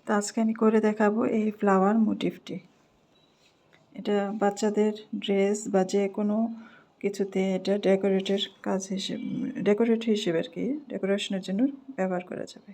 তো আজকে আমি করে দেখাবো এই ফ্লাওয়ার মোটিভটি। এটা বাচ্চাদের ড্রেস বা যে কোনো কিছুতে এটা ডেকোরেট হিসেবে আর কি, ডেকোরেশনের জন্য ব্যবহার করা যাবে।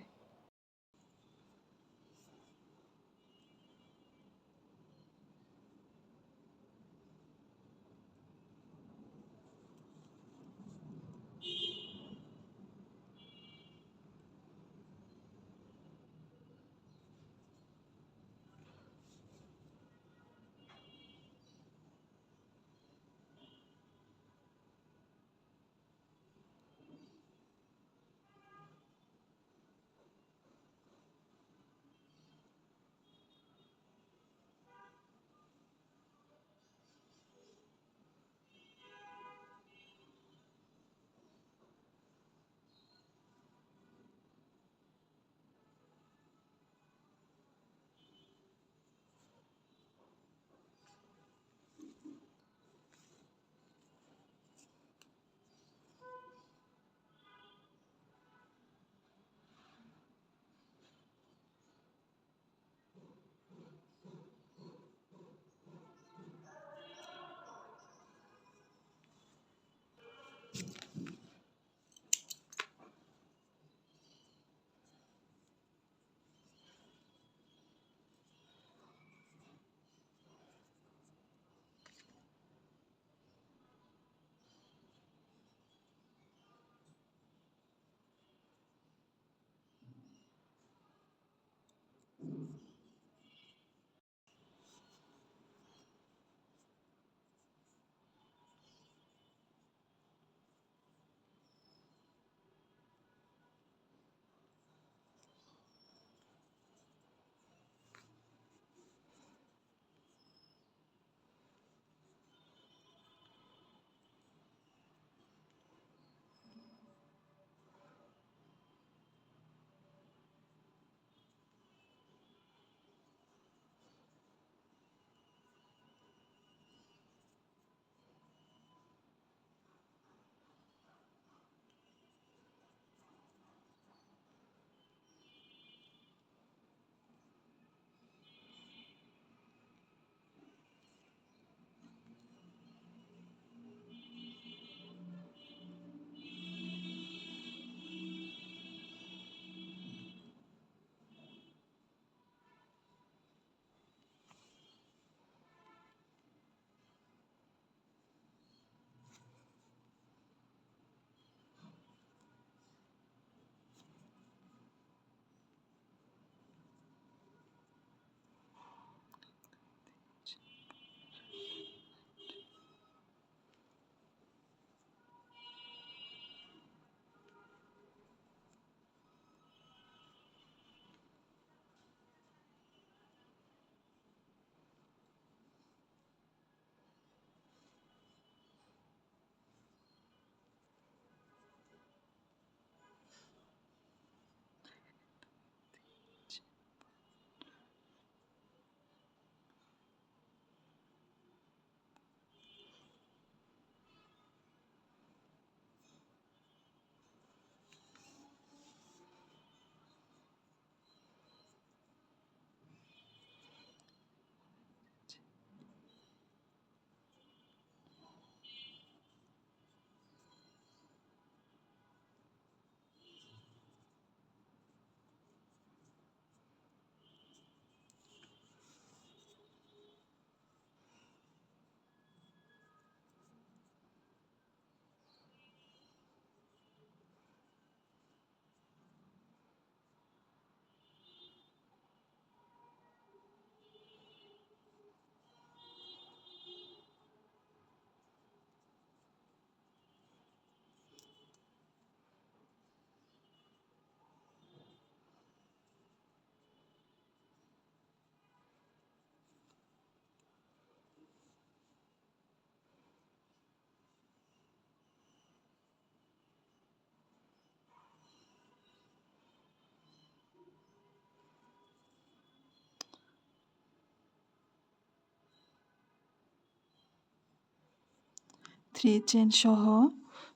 থ্রি চেন সহ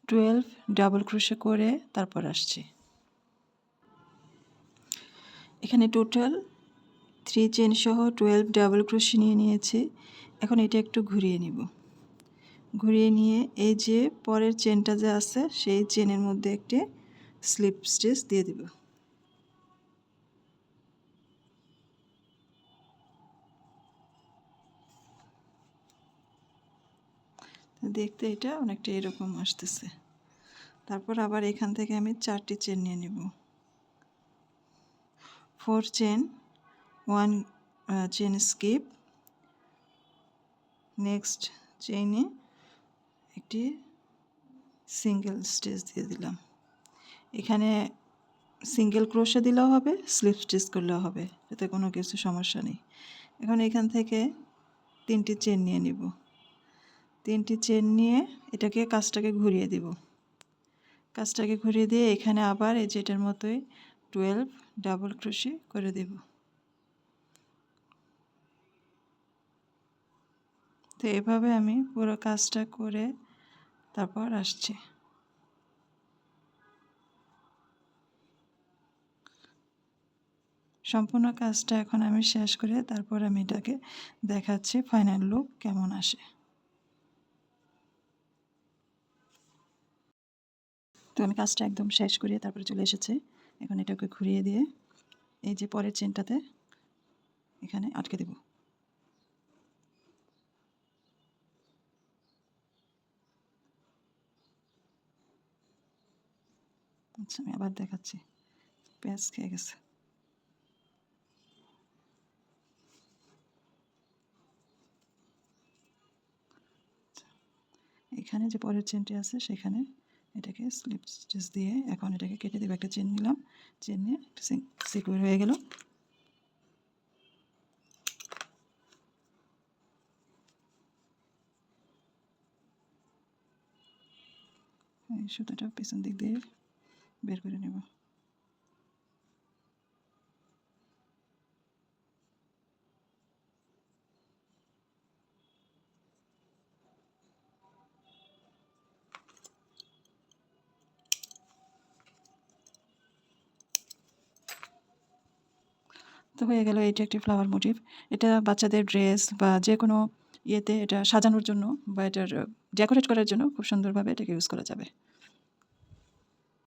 12 ডাবল ক্রোশে করে তারপর আসছি। এখানে টোটাল 3 চেন সহ 12 ডাবল ক্রোশে নিয়ে নিয়েছি। এখন এটা একটু ঘুরিয়ে নিব। ঘুরিয়ে নিয়ে এই যে পরের চেনটা যে আছে সেই চেনের মধ্যে একটি স্লিপ স্টিচ দিয়ে দিব। দেখতে এটা অনেকটা এরকম আসতেছে। তারপর আবার এখান থেকে আমি 4টি চেন নিয়ে নিব। 4 চেন, 1 চেন স্কিপ, নেক্সট চেইনে একটি সিঙ্গেল স্টিচ দিয়ে দিলাম। এখানে সিঙ্গেল ক্রোশে দিলেও হবে, স্লিপ স্টিচ করলেও হবে, এতে কোনো কিছু সমস্যা নেই। এখন এখান থেকে 3টি চেন নিয়ে নিব। 3টি চেন নিয়ে এটাকে কাজটাকে ঘুরিয়ে দিব। কাজটাকে ঘুরিয়ে দিয়ে এখানে আবার এই যেটার মতোই 12 ডাবল ক্রোশে করে দেব। তো এভাবে আমি পুরো কাজটা করে তারপর আসছি। সম্পূর্ণ কাজটা এখন আমি শেষ করে তারপর আমি এটাকে দেখাচ্ছি ফাইনাল লুক কেমন আসে। তো আমি কাজটা একদম শেষ করে তারপরে চলে এসেছে। এখন এটাকে ঘুরিয়ে দিয়ে এই যে পরের চেনটাতে এখানে আটকে দেব। আচ্ছা, আমি আবার দেখাচ্ছি, পেঁয়াজ খেয়ে গেছে। এখানে যে পরের চেনটি আছে সেখানে এটাকে স্লিপ স্টিচ দিয়ে এখন এটাকে কেটে দেবো। একটা চেন নিলাম, চেন নিয়ে একটা সিকিউর হয়ে গেল। এই সুতাটা পেছন দিক দিয়ে বের করে নেব। তো হয়ে গেল, এটা একটি ফ্লাওয়ার মোটিভ। এটা বাচ্চাদের ড্রেস বা যে কোনো ইয়েতে এটা সাজানোর জন্য বা এটার ডেকোরেট করার জন্য খুব সুন্দরভাবে এটাকে ইউজ করা যাবে।